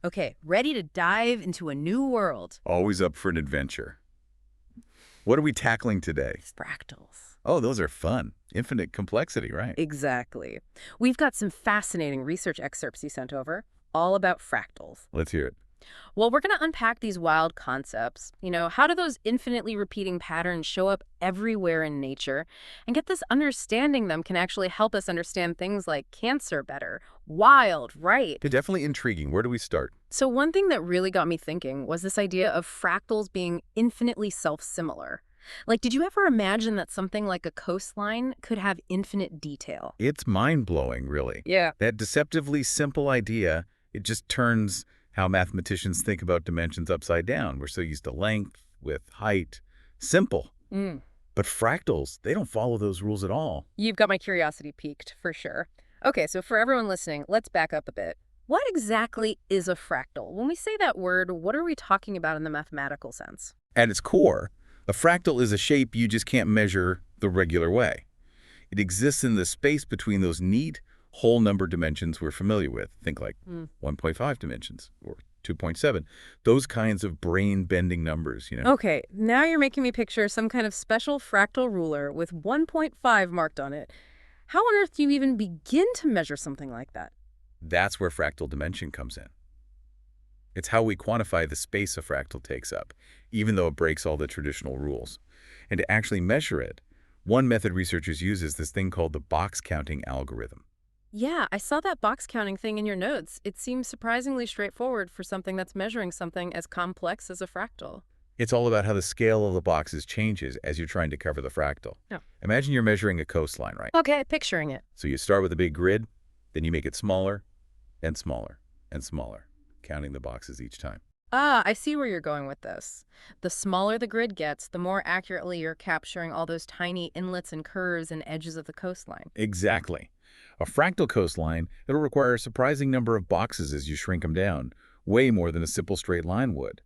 Okay, ready to dive into a new world. Always up for an adventure. What are we tackling today? Fractals. Oh, those are fun. Infinite complexity, right? Exactly. We've got some fascinating research excerpts you sent over, all about fractals. Let's hear it. Well, we're going to unpack these wild concepts. How do those infinitely repeating patterns show up everywhere in nature? And get this understanding them can actually help us understand things like cancer better. Wild, right? Yeah, definitely intriguing. Where do we start? So one thing that really got me thinking was this idea of fractals being infinitely self-similar. Like, did you ever imagine that something like a coastline could have infinite detail? It's mind-blowing, really. Yeah. That deceptively simple idea, it just turns how mathematicians think about dimensions upside down. We're so used to length, width, height. Simple. Mm. But fractals, they don't follow those rules at all. You've got my curiosity piqued, for sure. Okay, so for everyone listening, let's back up a bit. What exactly is a fractal? When we say that word, what are we talking about in the mathematical sense? At its core, a fractal is a shape you just can't measure the regular way. It exists in the space between those neat, whole number dimensions we're familiar with. Think like 1.5 dimensions or 2.7. Those kinds of brain-bending numbers. Okay, now you're making me picture some kind of special fractal ruler with 1.5 marked on it. How on earth do you even begin to measure something like that? That's where fractal dimension comes in. It's how we quantify the space a fractal takes up, even though it breaks all the traditional rules. And to actually measure it, one method researchers use is this thing called the box counting algorithm. Yeah, I saw that box counting thing in your notes. It seems surprisingly straightforward for something that's measuring something as complex as a fractal. It's all about how the scale of the boxes changes as you're trying to cover the fractal. Oh. Imagine you're measuring a coastline, right? Okay, picturing it. So you start with a big grid, then you make it smaller and smaller and smaller, counting the boxes each time. Ah, I see where you're going with this. The smaller the grid gets, the more accurately you're capturing all those tiny inlets and curves and edges of the coastline. Exactly. A fractal coastline, it'll require a surprising number of boxes as you shrink them down, way more than a simple straight line would.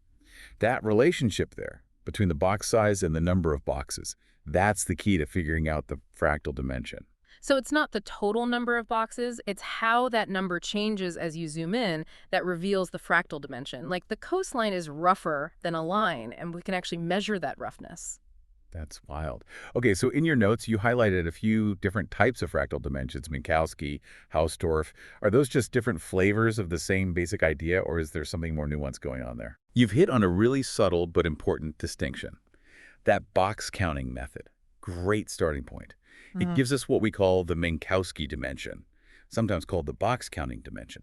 That relationship there, between the box size and the number of boxes, that's the key to figuring out the fractal dimension. So it's not the total number of boxes, it's how that number changes as you zoom in that reveals the fractal dimension. Like the coastline is rougher than a line, and we can actually measure that roughness. That's wild. Okay, so in your notes, you highlighted a few different types of fractal dimensions, Minkowski, Hausdorff. Are those just different flavors of the same basic idea, or is there something more nuanced going on there? You've hit on a really subtle but important distinction. That box counting method. Great starting point. It gives us what we call the Minkowski dimension, sometimes called the box counting dimension.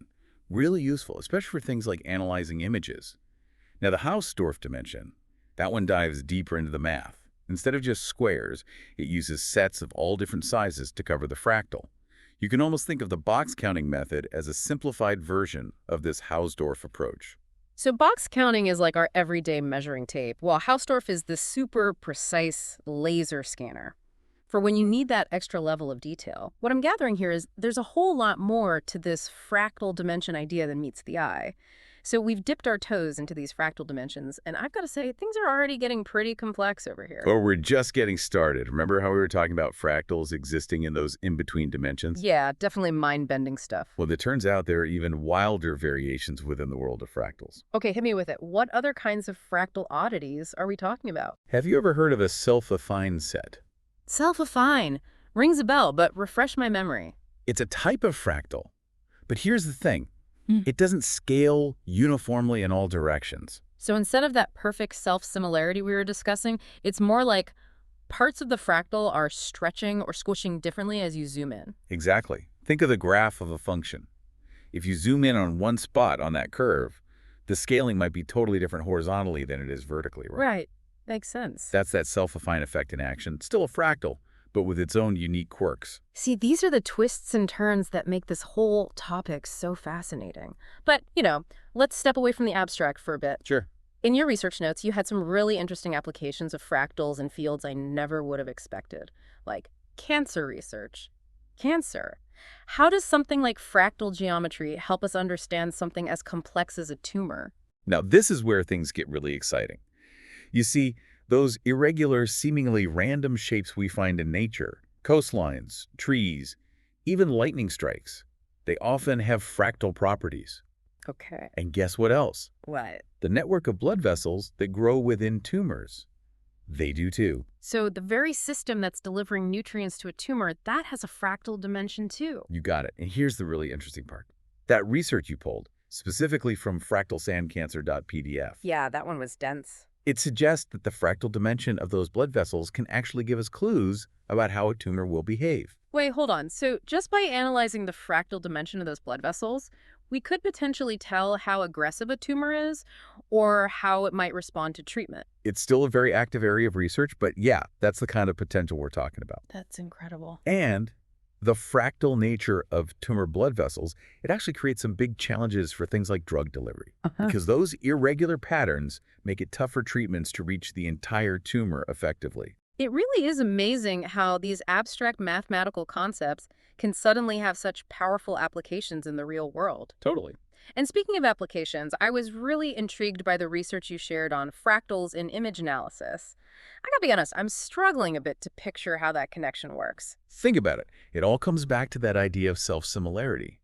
Really useful, especially for things like analyzing images. Now, the Hausdorff dimension, that one dives deeper into the math. Instead of just squares, it uses sets of all different sizes to cover the fractal. You can almost think of the box counting method as a simplified version of this Hausdorff approach. So box counting is like our everyday measuring tape, while Hausdorff is the super precise laser scanner for when you need that extra level of detail. What I'm gathering here is there's a whole lot more to this fractal dimension idea than meets the eye. So we've dipped our toes into these fractal dimensions, and I've got to say, things are already getting pretty complex over here. Or we're just getting started. Remember how we were talking about fractals existing in those in-between dimensions? Yeah, definitely mind-bending stuff. Well, it turns out there are even wilder variations within the world of fractals. Okay, hit me with it. What other kinds of fractal oddities are we talking about? Have you ever heard of a self-affine set? Self-affine. Rings a bell, but refresh my memory. It's a type of fractal. But here's the thing. Hmm. It doesn't scale uniformly in all directions. So instead of that perfect self-similarity we were discussing, it's more like parts of the fractal are stretching or squishing differently as you zoom in. Exactly. Think of the graph of a function. If you zoom in on one spot on that curve, the scaling might be totally different horizontally than it is vertically, right? Right. Makes sense. That's that self-affine effect in action. It's still a fractal, but with its own unique quirks. See, these are the twists and turns that make this whole topic so fascinating. But, let's step away from the abstract for a bit. Sure. In your research notes, you had some really interesting applications of fractals in fields I never would have expected, like cancer research. Cancer. How does something like fractal geometry help us understand something as complex as a tumor? Now, this is where things get really exciting. You see, those irregular, seemingly random shapes we find in nature, coastlines, trees, even lightning strikes, they often have fractal properties. Okay. And guess what else? What? The network of blood vessels that grow within tumors. They do too. So the very system that's delivering nutrients to a tumor, that has a fractal dimension too. You got it. And here's the really interesting part. That research you pulled, specifically from fractalsandcancer.pdf, Yeah, that one was dense. it suggests that the fractal dimension of those blood vessels can actually give us clues about how a tumor will behave. Wait, hold on. So just by analyzing the fractal dimension of those blood vessels, we could potentially tell how aggressive a tumor is or how it might respond to treatment. It's still a very active area of research, but yeah, that's the kind of potential we're talking about. That's incredible. And the fractal nature of tumor blood vessels, it actually creates some big challenges for things like drug delivery, because those irregular patterns make it tough for treatments to reach the entire tumor effectively. It really is amazing how these abstract mathematical concepts can suddenly have such powerful applications in the real world. Totally. And speaking of applications, I was really intrigued by the research you shared on fractals in image analysis. I gotta be honest, I'm struggling a bit to picture how that connection works. Think about it. It all comes back to that idea of self-similarity.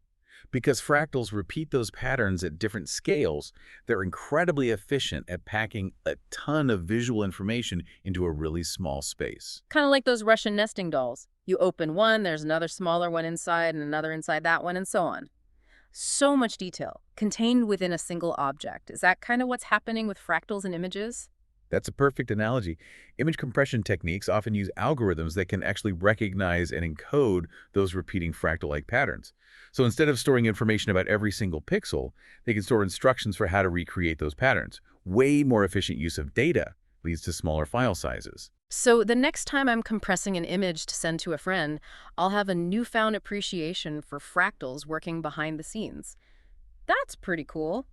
Because fractals repeat those patterns at different scales, they're incredibly efficient at packing a ton of visual information into a really small space. Kind of like those Russian nesting dolls. You open one, there's another smaller one inside, and another inside that one, and so on. So much detail, contained within a single object. Is that kind of what's happening with fractals in images? That's a perfect analogy. Image compression techniques often use algorithms that can actually recognize and encode those repeating fractal-like patterns. So instead of storing information about every single pixel, they can store instructions for how to recreate those patterns. Way more efficient use of data leads to smaller file sizes. So the next time I'm compressing an image to send to a friend, I'll have a newfound appreciation for fractals working behind the scenes. That's pretty cool.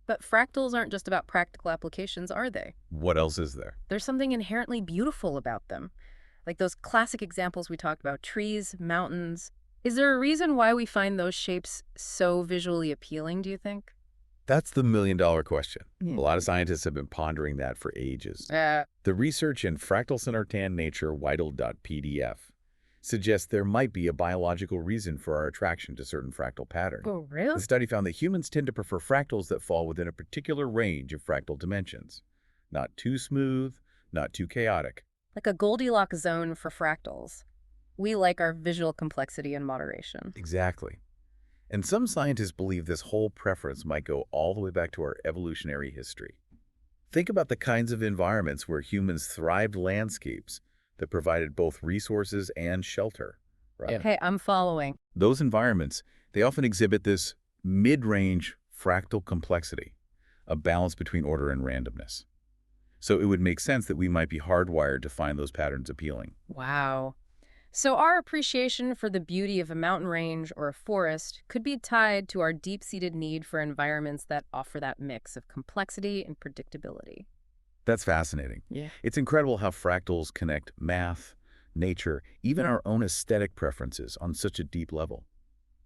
But fractals aren't just about practical applications, are they? What else is there? There's something inherently beautiful about them. Like those classic examples we talked about, trees, mountains. Is there a reason why we find those shapes so visually appealing, do you think? That's the million-dollar question. Yeah. A lot of scientists have been pondering that for ages. Uh, The research in Fractals in our tan nature, Weidel.pdf, suggests there might be a biological reason for our attraction to certain fractal patterns. oh, really? The study found that humans tend to prefer fractals that fall within a particular range of fractal dimensions. Not too smooth, not too chaotic. Like a Goldilocks zone for fractals. We like our visual complexity and moderation. Exactly. And some scientists believe this whole preference might go all the way back to our evolutionary history. Think about the kinds of environments where humans thrived landscapes that provided both resources and shelter, right? Okay, I'm following. Those environments, they often exhibit this mid-range fractal complexity, a balance between order and randomness. So it would make sense that we might be hardwired to find those patterns appealing. Wow. So our appreciation for the beauty of a mountain range or a forest could be tied to our deep-seated need for environments that offer that mix of complexity and predictability. That's fascinating. Yeah. It's incredible how fractals connect math, nature, even our own aesthetic preferences on such a deep level.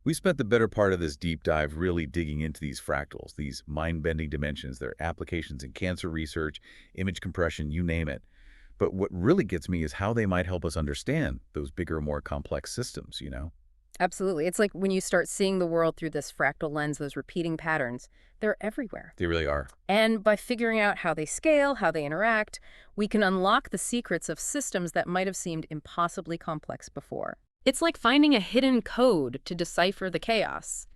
We spent the better part of this deep dive really digging into these fractals, these mind-bending dimensions, their applications in cancer research, image compression, you name it. But what really gets me is how they might help us understand those bigger, more complex systems, you know? Absolutely. It's like when you start seeing the world through this fractal lens, those repeating patterns, they're everywhere. They really are. And by figuring out how they scale, how they interact, we can unlock the secrets of systems that might have seemed impossibly complex before. It's like finding a hidden code to decipher the chaos.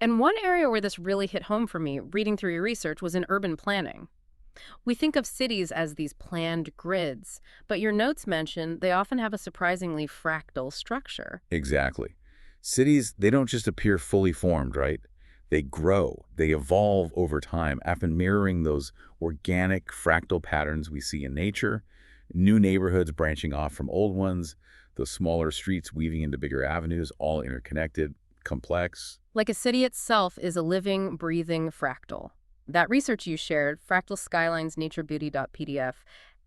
And one area where this really hit home for me, reading through your research, was in urban planning. We think of cities as these planned grids, but your notes mention they often have a surprisingly fractal structure. Exactly. Cities, they don't just appear fully formed, right? They grow, they evolve over time, often mirroring those organic fractal patterns we see in nature, new neighborhoods branching off from old ones, those smaller streets weaving into bigger avenues, all interconnected, complex. Like a city itself is a living, breathing fractal. That research you shared, Fractal Skylines naturebeauty.pdf,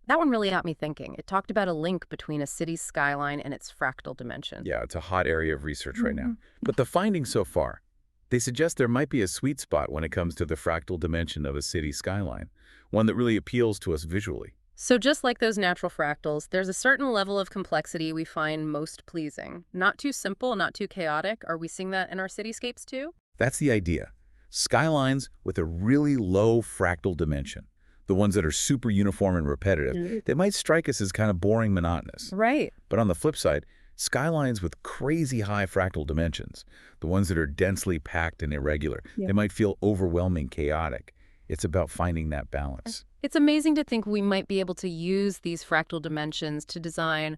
that one really got me thinking. It talked about a link between a city's skyline and its fractal dimension. Yeah, it's a hot area of research right now. But the findings so far, they suggest there might be a sweet spot when it comes to the fractal dimension of a city skyline, one that really appeals to us visually. So just like those natural fractals, there's a certain level of complexity we find most pleasing. Not too simple, not too chaotic. Are we seeing that in our cityscapes too? That's the idea. Skylines with a really low fractal dimension, the ones that are super uniform and repetitive, they might strike us as kind of boring, monotonous. Right. But on the flip side, skylines with crazy high fractal dimensions, the ones that are densely packed and irregular, Yeah. they might feel overwhelming, chaotic. It's about finding that balance. It's amazing to think we might be able to use these fractal dimensions to design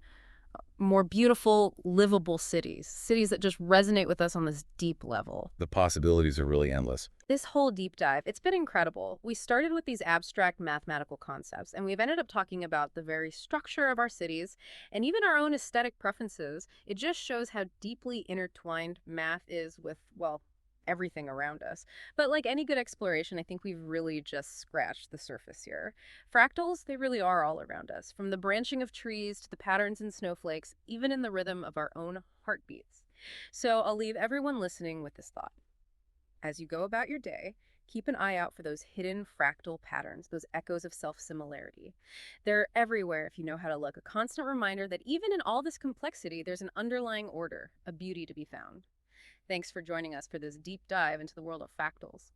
more beautiful, livable cities, cities that just resonate with us on this deep level. The possibilities are really endless. This whole deep dive, it's been incredible. We started with these abstract mathematical concepts, and we've ended up talking about the very structure of our cities and even our own aesthetic preferences. It just shows how deeply intertwined math is with, well, everything around us. But like any good exploration, I think we've really just scratched the surface here. Fractals, they really are all around us, from the branching of trees to the patterns in snowflakes, even in the rhythm of our own heartbeats. So I'll leave everyone listening with this thought. As you go about your day, keep an eye out for those hidden fractal patterns, those echoes of self-similarity. They're everywhere if you know how to look, a constant reminder that even in all this complexity, there's an underlying order, a beauty to be found. Thanks for joining us for this deep dive into the world of fractals.